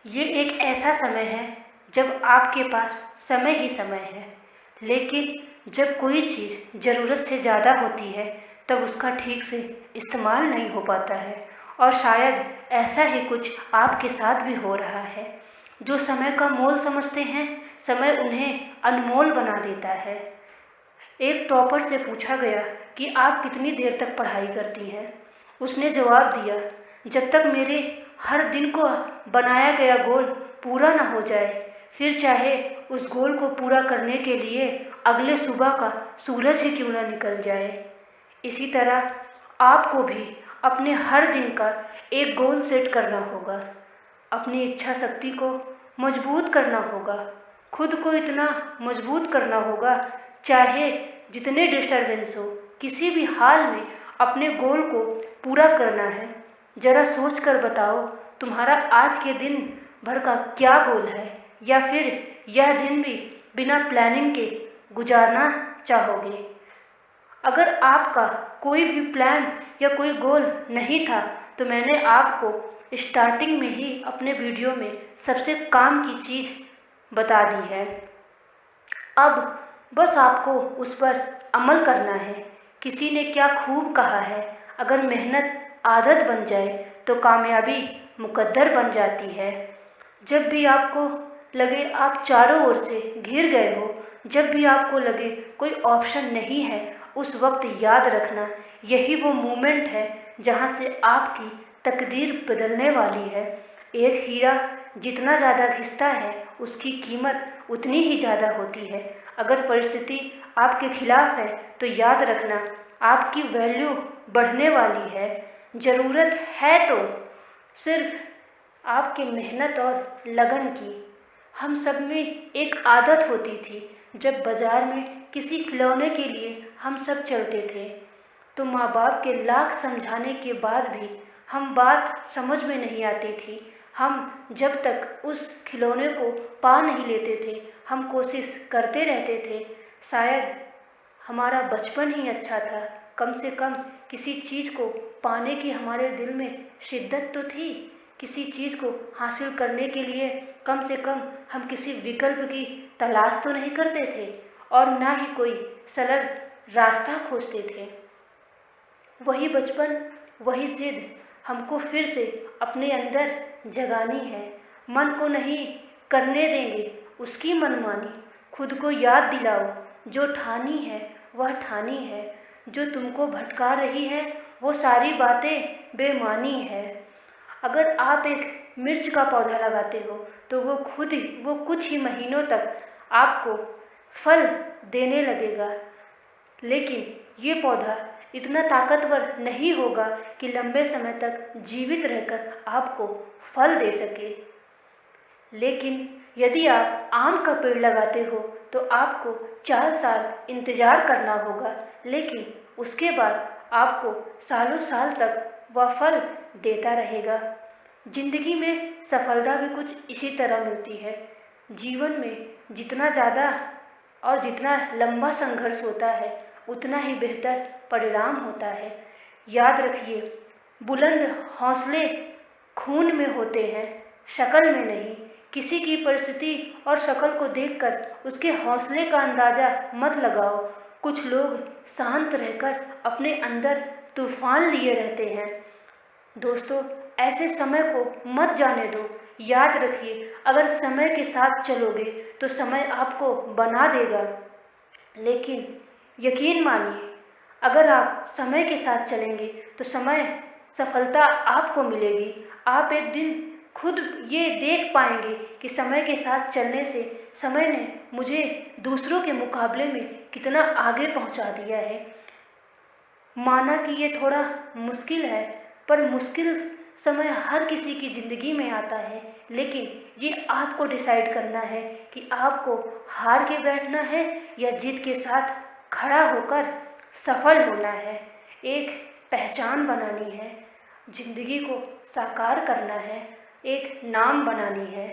ये एक ऐसा समय है जब आपके पास समय ही समय है, लेकिन जब कोई चीज़ ज़रूरत से ज़्यादा होती है तब उसका ठीक से इस्तेमाल नहीं हो पाता है। और शायद ऐसा ही कुछ आपके साथ भी हो रहा है। जो समय का मोल समझते हैं, समय उन्हें अनमोल बना देता है। एक टॉपर से पूछा गया कि आप कितनी देर तक पढ़ाई करती हैं। उसने जवाब दिया, जब तक मेरे हर दिन को बनाया गया गोल पूरा ना हो जाए, फिर चाहे उस गोल को पूरा करने के लिए अगले सुबह का सूरज ही क्यों ना निकल जाए। इसी तरह आपको भी अपने हर दिन का एक गोल सेट करना होगा। अपनी इच्छा शक्ति को मजबूत करना होगा। खुद को इतना मजबूत करना होगा, चाहे जितने डिस्टरबेंस हो, किसी भी हाल में अपने गोल को पूरा करना है। ज़रा सोच कर बताओ, तुम्हारा आज के दिन भर का क्या गोल है, या फिर यह दिन भी बिना प्लानिंग के गुजारना चाहोगे। अगर आपका कोई भी प्लान या कोई गोल नहीं था तो मैंने आपको स्टार्टिंग में ही अपने वीडियो में सबसे काम की चीज़ बता दी है। अब बस आपको उस पर अमल करना है। किसी ने क्या खूब कहा है, अगर मेहनत आदत बन जाए तो कामयाबी मुकद्दर बन जाती है। जब भी आपको लगे आप चारों ओर से घिर गए हो, जब भी आपको लगे कोई ऑप्शन नहीं है, उस वक्त याद रखना, यही वो मोमेंट है जहाँ से आपकी तकदीर बदलने वाली है। एक हीरा जितना ज़्यादा घिसता है, उसकी कीमत उतनी ही ज़्यादा होती है। अगर परिस्थिति आपके खिलाफ है तो याद रखना, आपकी वैल्यू बढ़ने वाली है। ज़रूरत है तो सिर्फ आपकी मेहनत और लगन की। हम सब में एक आदत होती थी, जब बाज़ार में किसी खिलौने के लिए हम सब चलते थे तो माँ बाप के लाख समझाने के बाद भी हम बात समझ में नहीं आती थी। हम जब तक उस खिलौने को पा नहीं लेते थे, हम कोशिश करते रहते थे। शायद हमारा बचपन ही अच्छा था। कम से कम किसी चीज़ को पाने की हमारे दिल में शिद्दत तो थी। किसी चीज़ को हासिल करने के लिए कम से कम हम किसी विकल्प की तलाश तो नहीं करते थे, और ना ही कोई सरल रास्ता खोजते थे। वही बचपन, वही जिद हमको फिर से अपने अंदर जगानी है। मन को नहीं करने देंगे उसकी मनमानी। खुद को याद दिलाओ, जो ठानी है वह ठानी है। जो तुमको भटका रही है वो सारी बातें बेमानी है। अगर आप एक मिर्च का पौधा लगाते हो तो वो कुछ ही महीनों तक आपको फल देने लगेगा, लेकिन ये पौधा इतना ताकतवर नहीं होगा कि लंबे समय तक जीवित रहकर आपको फल दे सके। लेकिन यदि आप आम का पेड़ लगाते हो तो आपको 4 साल इंतज़ार करना होगा, लेकिन उसके बाद आपको सालों साल तक वह फल देता रहेगा। जिंदगी में सफलता भी कुछ इसी तरह मिलती है। जीवन में जितना ज़्यादा और जितना लंबा संघर्ष होता है, उतना ही बेहतर परिणाम होता है। याद रखिए, बुलंद हौसले खून में होते हैं, शक्ल में नहीं। किसी की परिस्थिति और शक्ल को देखकर उसके हौसले का अंदाज़ा मत लगाओ। कुछ लोग शांत रहकर अपने अंदर तूफान लिए रहते हैं। दोस्तों, ऐसे समय को मत जाने दो। याद रखिए, अगर समय के साथ चलोगे तो समय आपको बना देगा, लेकिन यकीन मानिए, अगर आप समय के साथ चलेंगे तो सफलता आपको मिलेगी। आप एक दिन खुद ये देख पाएंगे कि समय के साथ चलने से समय ने मुझे दूसरों के मुकाबले में कितना आगे पहुंचा दिया है। माना कि ये थोड़ा मुश्किल है, पर मुश्किल समय हर किसी की ज़िंदगी में आता है, लेकिन ये आपको डिसाइड करना है कि आपको हार के बैठना है या जीत के साथ खड़ा होकर सफल होना है। एक पहचान बनानी है, ज़िंदगी को साकार करना है, एक नाम बनानी है।